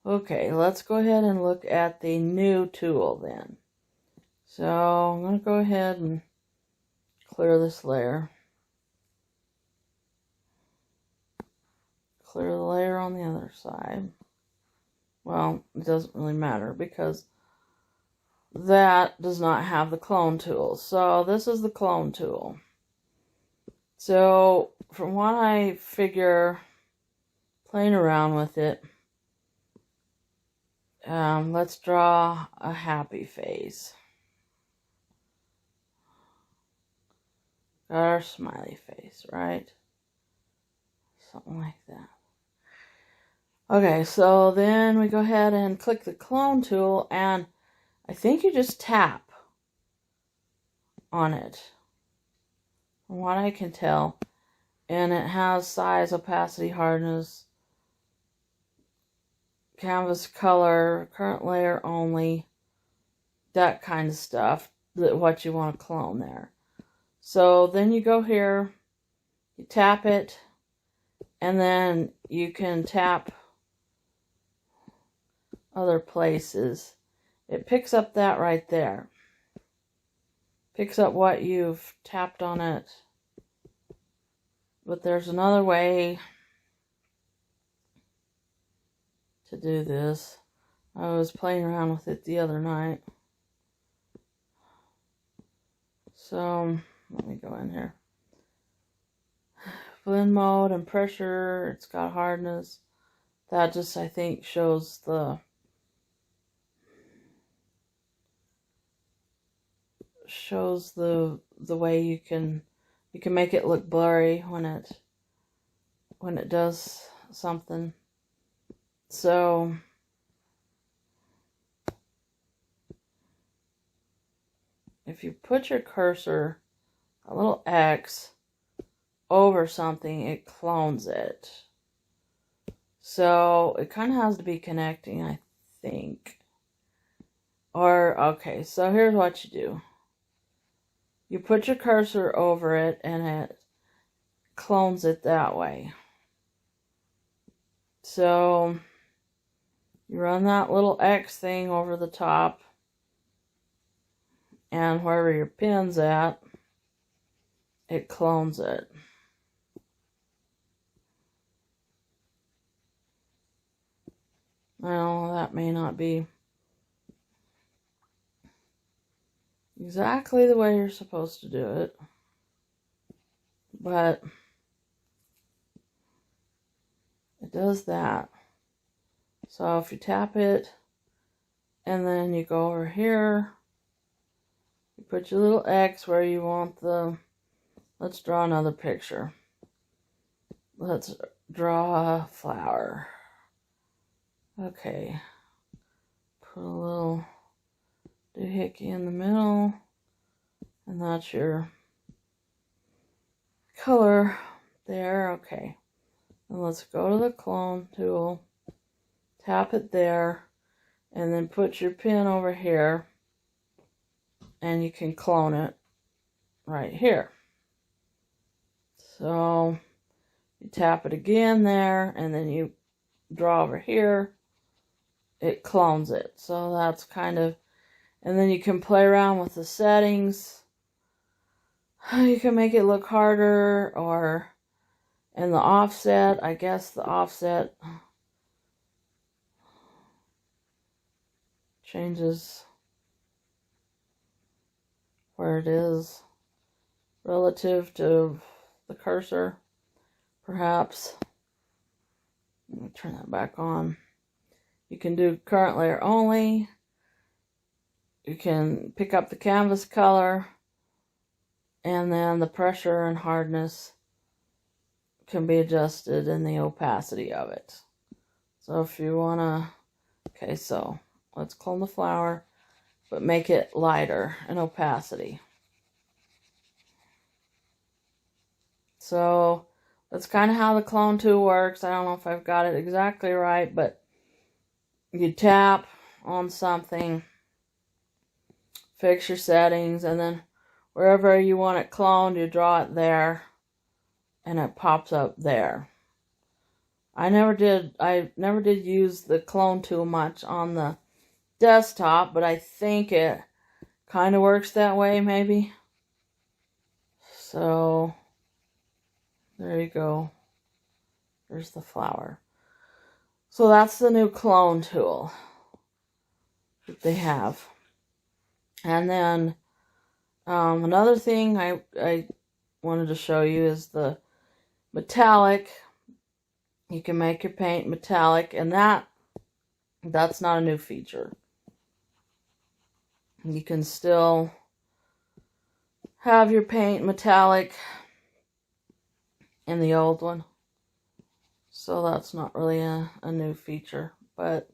Okay, let's go ahead and look at the new tool then. So I'm going to go ahead and clear this layer. Clear the layer on the other side. Well, it doesn't really matter because that does not have the clone tool. So this is the clone tool. So from what I figure, playing around with it, let's draw a happy face. Got our smiley face, right? Something like that. Okay, so then we go ahead and click the clone tool, and I think you just tap on it, from what I can tell. And it has size, opacity, hardness, canvas color, current layer only, that kind of stuff, what you want to clone there. So then you go here, you tap it, and then you can tap other places. It picks up that right there. Picks up what you've tapped on it. But there's another way to do this. I was playing around with it the other night. So let me go in here. Blend mode and pressure. It's got hardness. That just, I think, shows the way you can make it look blurry when it does something. So if you put your cursor, a little X, over something, it clones it. So it kind of has to be connecting, I think. Or, okay, so here's what you do. You put your cursor over it, and it clones it that way. So you run that little X thing over the top, and wherever your pin's at, it clones it. Well, that may not be exactly the way you're supposed to do it, but it does that. So if you tap it, and then you go over here, you put your little X where you want let's draw another picture. Let's draw a flower. Okay. Put a little doohickey in the middle, and that's your color there. Okay. And let's go to the clone tool, tap it there, and then put your pin over here, and you can clone it right here. So you tap it again there, and then you draw over here, it clones it. So that's kind of, and then you can play around with the settings. You can make it look harder, or in the offset, I guess the offset changes where it is relative to the cursor, perhaps. Let me turn that back on. You can do current layer only. You can pick up the canvas color, and then the pressure and hardness can be adjusted in the opacity of it. So if you want to, okay, so let's clone the flower, but make it lighter in opacity. So that's kind of how the clone tool works. I don't know if I've got it exactly right, but you tap on something, fix your settings, and then wherever you want it cloned, you draw it there, and it pops up there. I never did use the clone tool much on the desktop, but I think it kind of works that way, maybe. So, there you go. There's the flower. So that's the new clone tool that they have. And then another thing I wanted to show you is the metallic. You can make your paint metallic, and that's not a new feature. You can still have your paint metallic in the old one. So that's not really a new feature. But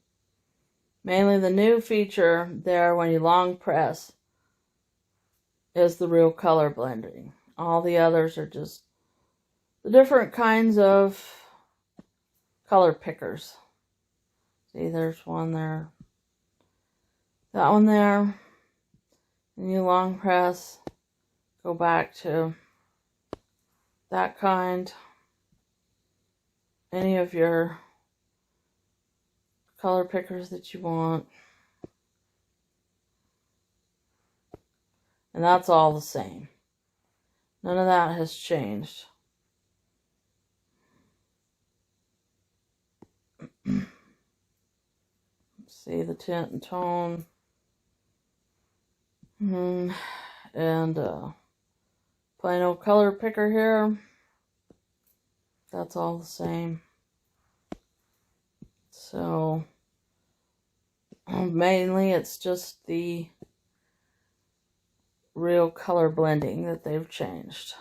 mainly the new feature there when you long press is the real color blending. All the others are just the different kinds of color pickers. See, there's one there. That one there. And you long press, go back to that kind. Any of your color pickers that you want. And that's all the same. None of that has changed. See the tint and tone. And plain old color picker here. That's all the same. So mainly it's just the real color blending that they've changed.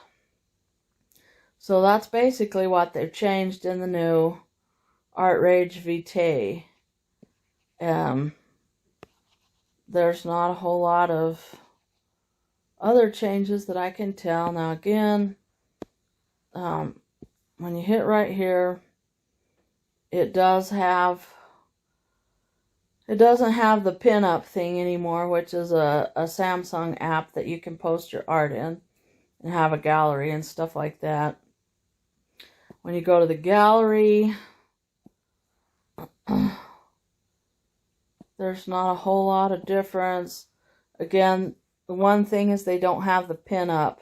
So that's basically what they've changed in the new ArtRage Vitae. There's not a whole lot of other changes that I can tell. Now again, when you hit right here, it doesn't have the pin-up thing anymore, which is a Samsung app that you can post your art in and have a gallery and stuff like that. When you go to the gallery, there's not a whole lot of difference. Again, the one thing is they don't have the pin-up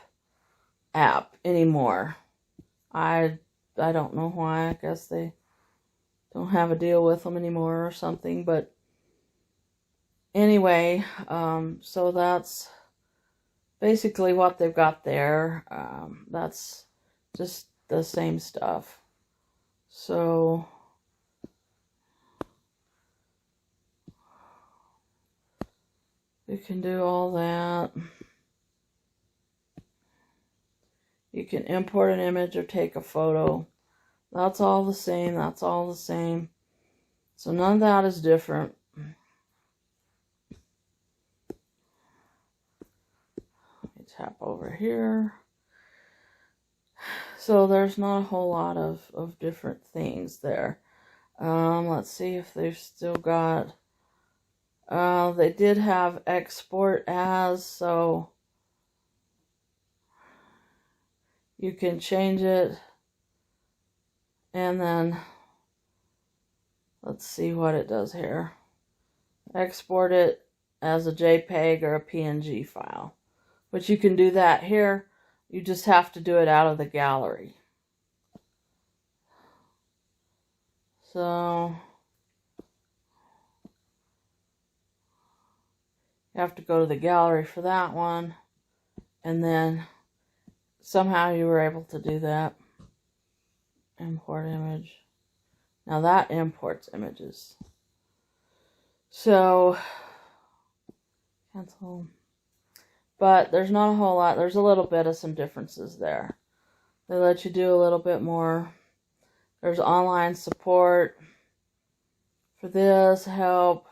app anymore. I don't know why. I guess they don't have a deal with them anymore or something. But anyway, so that's basically what they've got there. That's just the same stuff. So you can do all that. You can import an image or take a photo. That's all the same. That's all the same. So none of that is different. Let me tap over here. So there's not a whole lot of different things there. Let's see if they've still got... they did have export as, so you can change it. And then, let's see what it does here. Export it as a JPEG or a PNG file. But you can do that here. You just have to do it out of the gallery. So you have to go to the gallery for that one. And then somehow you were able to do that. Import image. Now that imports images. So, cancel. But there's not a whole lot. There's a little bit of some differences there. They let you do a little bit more. There's online support for this, help.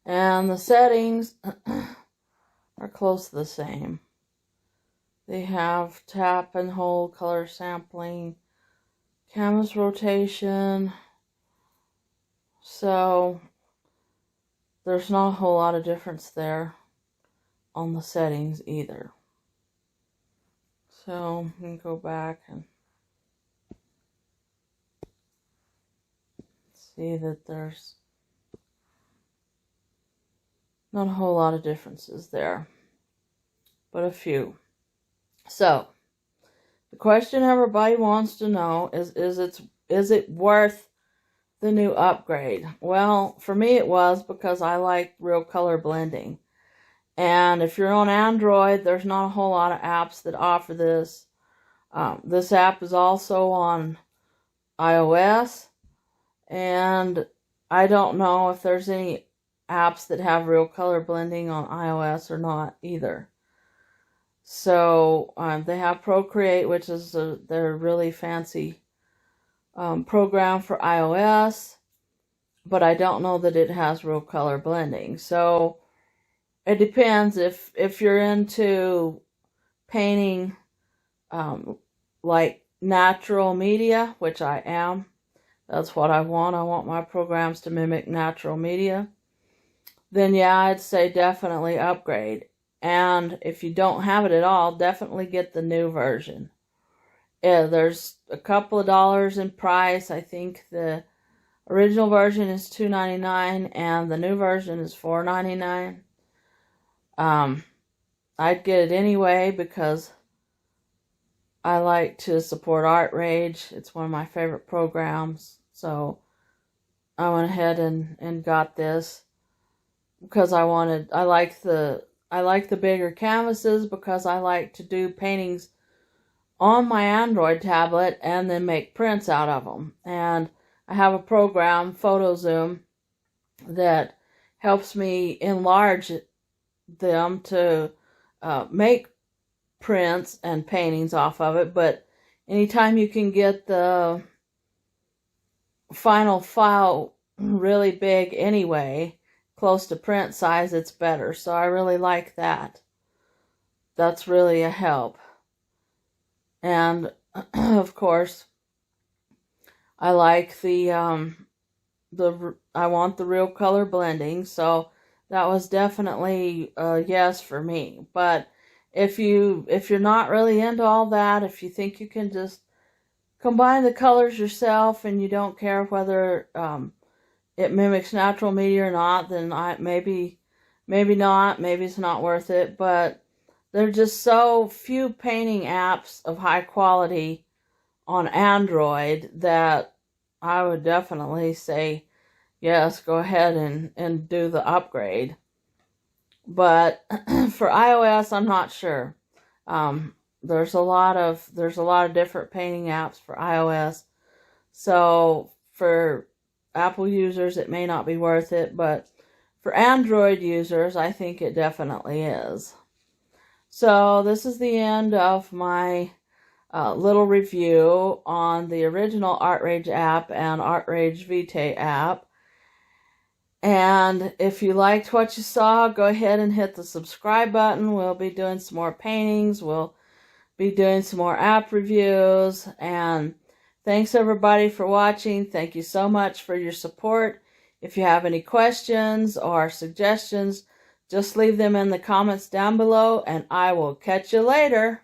And the settings are close to the same. They have tap and hold, color sampling, canvas rotation. So there's not a whole lot of difference there on the settings either. So we can go back and see that there's not a whole lot of differences there, but a few. So, the question everybody wants to know is it worth the new upgrade? Well, for me it was, because I like real color blending. And if you're on Android, there's not a whole lot of apps that offer this. This app is also on iOS, and I don't know if there's any apps that have real color blending on iOS or not either. So they have Procreate, which is their really fancy program for iOS, but I don't know that it has real color blending. So it depends if you're into painting like natural media, which I am. That's what I want. I want my programs to mimic natural media. Then yeah, I'd say definitely upgrade. And if you don't have it at all, definitely get the new version. Yeah, there's a couple of dollars in price. I think the original version is $2.99 and the new version is $4.99. I'd get it anyway because I like to support ArtRage. It's one of my favorite programs. So I went ahead and got this because I like the bigger canvases, because I like to do paintings on my Android tablet and then make prints out of them. And I have a program, PhotoZoom, that helps me enlarge them to make prints and paintings off of it. But anytime you can get the final file really big anyway, close to print size, it's better. So I really like that. That's really a help. And of course, I like I want the real color blending, so that was definitely a yes for me. But if you're not really into all that, if you think you can just combine the colors yourself and you don't care whether it mimics natural media or not, then maybe not. Maybe it's not worth it. But there are just so few painting apps of high quality on Android that I would definitely say, yes, go ahead and do the upgrade. But for iOS, I'm not sure. There's a lot of different painting apps for iOS. So for Apple users, it may not be worth it, but for Android users, I think it definitely is. So this is the end of my little review on the original ArtRage app and ArtRage Vitae app. And if you liked what you saw, go ahead and hit the subscribe button. We'll be doing some more paintings. We'll be doing some more app reviews. And thanks everybody for watching. Thank you so much for your support. If you have any questions or suggestions, just leave them in the comments down below, and I will catch you later.